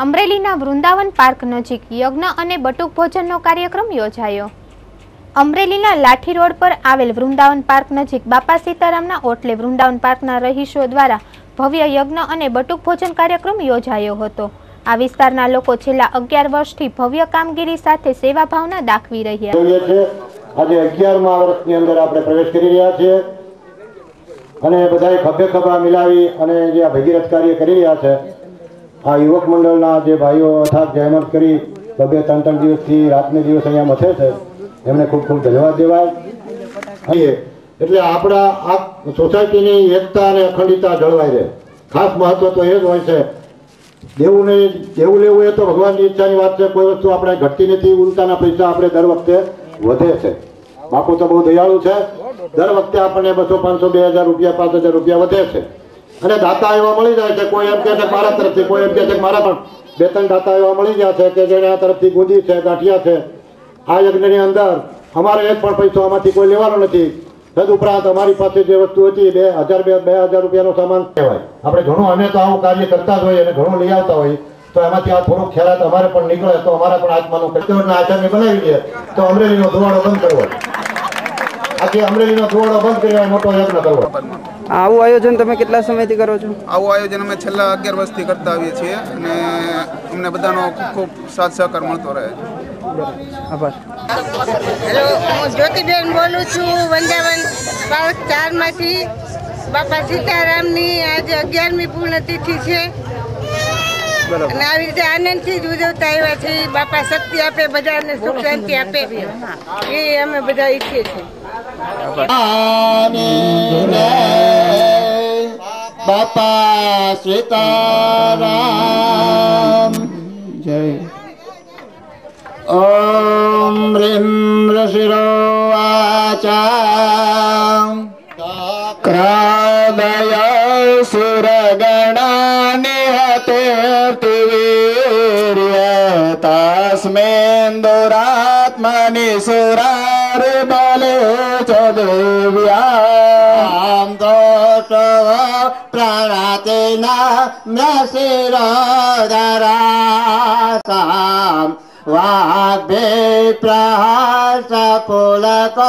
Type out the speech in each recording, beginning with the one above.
અમરેલીના વૃંદાવન પાર્ક નજીક યજ્ઞ અને બટુક ભોજનનો કાર્યક્રમ યોજાયો। અમરેલીના લાઠી રોડ પર આવેલ વૃંદાવન પાર્ક નજીક બાપા સીતારામના ઓટલે વૃંદાવન પાર્કના રહીશો દ્વારા ભવ્ય યજ્ઞ અને બટુક ભોજન કાર્યક્રમ યોજાયો હતો। આ વિસ્તારના લોકો છેલ્લા 11 વર્ષથી ભવ્ય કામગીરી સાથે સેવા ભાવના દાખવી રહ્યા છે। આજે 11મા વર્ષની અંદર આપણે પ્રવેશ કરી રહ્યા છીએ અને બધાએ ખભે ખભા મિલાવી અને જે આ ભગીરથ કાર્ય કરી રહ્યા છે, આ યુવક મંડળના જે ભાઈઓ અથાગ જહેમત કરી 2-3 દિવસથી રાતને દિવસ અહીંયા મથે છે, એમને ખૂબ ખૂબ ધન્યવાદ દેવાય। એટલે આપણા આ સોસાયટીની એકતા અને અખંડિતતા જળવાઈ રહે। ખાસ મહત્વ તો એ જ હોય છે। દેવું લેવું એ તો ભગવાનની ઈચ્છાની વાત છે। કોઈ વસ્તુ આપણે ઘટતી નથી, ઉલટાના પૈસા આપણે દર વખતે વધે છે। બાપુ તો બહુ દયાળુ છે, દર વખતે આપણને 200, 500, 2000 રૂપિયા, 5000 રૂપિયા વધે છે અને દાતા એવા મળી જાય છે। કોઈ એમ કહે છે મારા તરફથી, કોઈ એમ કહે છે મારા પણ 2-3 દાતા એવા મળી ગયા છે કે જેને આ તરફથી ગુંદી છે, ગાંઠિયા છે। આ યજ્ઞની અંદર અમારે એક પણ પૈસો આમાંથી કોઈ લેવાનો નથી। તદુપરાંત અમારી પાસે જે વસ્તુ હતી 2000 રૂપિયાનો સામાન કહેવાય। આપણે ઘણું અમે તો આવું કાર્ય કરતા જ હોઈએ અને ઘણું લઈ આવતા હોઈએ, તો એમાંથી આ થોડુંક ખેરાત અમારે પણ નીકળે તો અમારા પણ આત્માનું કલ્યાણના આચાર્ય બનાવી દે તો અમરેલીનો ધુવાડો બંધ કરવો, આખી અમરેલીનો ધુવાડો બંધ કરી મોટો યજ્ઞ કરવો। આવું આયોજન તમે કેટલા સમયથી કરો છો? આવું આયોજન અમે છેલ્લા 11 વર્ષથી કરતા આવીએ છીએ અને અમને બધાનો ખૂબ સાથ સહકાર મળતો રહે છે। આભાર। હેલો, હું જ્યોતિબેન બોલું છું, વૃંદાવન પાર્ક 4 માંથી। બાપા સીતારામની આજે 11મી પુણ્યતિથિ છે અને આવી રીતે આનંદથી જ ઉજવતા આવ્યા છીએ। બાપા શક્તિ આપે, બધાને સુખ શાંતિ આપે એ અમે બધા ઈચ્છીએ છીએ। બાપા સીતારામ જય। ઓમ રીમ ઋષિરો વાચા ક્રાદય સુરગણા તસ્મેન્દુરાત્મનિ સુરાર બલે ચ દેવ્યામ દોષવ પ્રણાતિના મ્યશિરોદરાસામ વાગ્ભે પ્રહાસ પુલક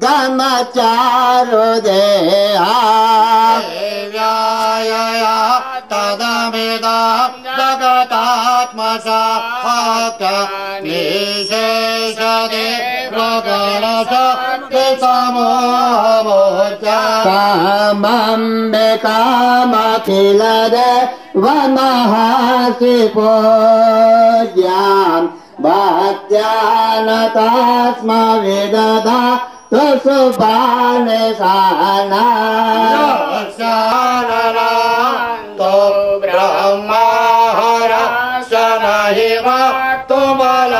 ગમચારુ દેહા દેવ્યાય તદમિદં જગતાત્મસાત નિશેષદે પ્રગણશક્તિ સમોમોચા કામંબે કામખિલદે વનહાસી પૂજ્યામ ભક્ત્યાનતાસ્મ વિદધા તસુભાને સાના તો બ્રહ્મહરશનહિવ તુમલં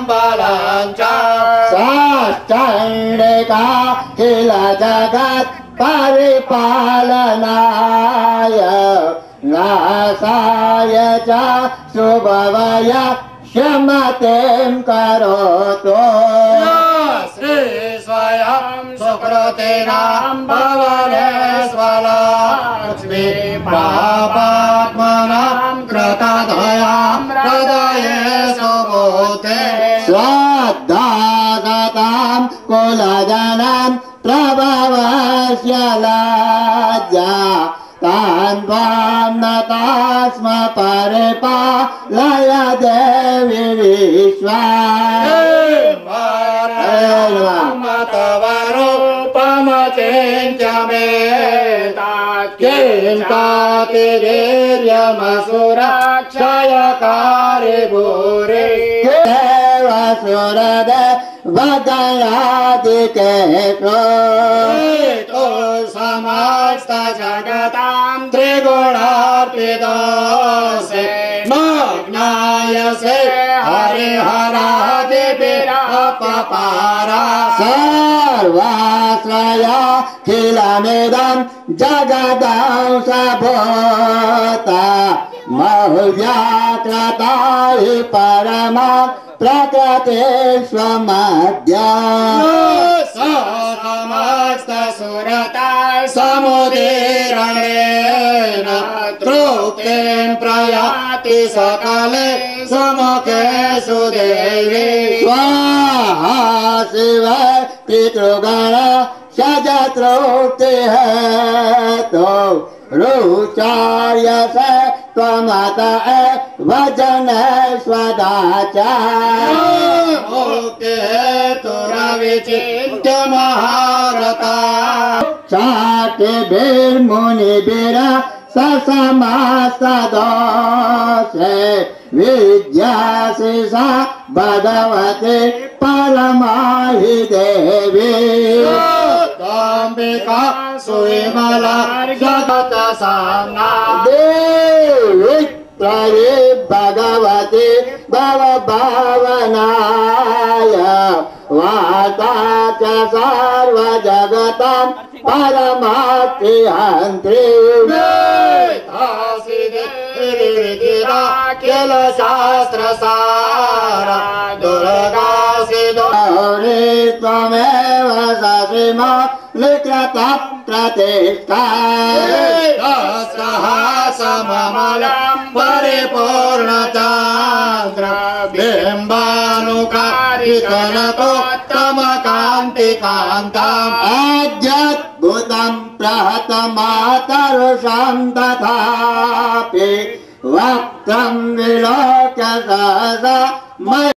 બલંચા સાષ્ટંડિકા કિલ જગત પરિપાલનાય નાસાય ચ શુભવય क्षमतें करोतु श्री स्वयं सुकृतिनां भवनेश्वरलक्ष्मी पापात्मनां कृतदयां हृदये सुबोधे श्रद्धागतां कुलजनां प्रभवस्य लज्जा तान् त्वां परिपालय देवी विश्वामतवरूपमचिन्त्य मे किं कातिर्यमसुराक्षयकारि भूरि देवसुरदे वदयादिकेशो समस्त जगतां त्रिगुणार्पितोऽसि मग्नायसे हरिहरादिभिरपपारा सर्वाश्रयाखिलमिदं जगदंशभूता महुव्याकृता हि परमा प्रकृतिष्वमद्या समस्त सुरता समुदीरणेन तृप्तिं प्रयाति सकले सुमुखे सुदेवी स्वाहा शिवाय पितृगण सजत्रोक्ति है तो रुचार्य से त्वमता वजन स्वदाचार मुक्ति तुरविचित्य महारता चाटे बीर मुनि बीरा ससमासदोषे विद्या शिषा भगवते परमाहि देवी काम्बिका सुविमला जगत साम्ना देवी त्रये भगवते भव भावनाय वाता च सर्व जगतां परमात्रिहन्त्री किल शास्त्र सार दुर्गा सिद्धौरी त्वमेव ससीमा निकृत प्रतिष्ठा सममलं परिपूर्णचान्द्र बिम्बानुकारिकनकोत्तमकान्तिकान्ताम् अद्भुतं प्रहतमातरुषं तथापि वक्त्रं विलोक्य सहसा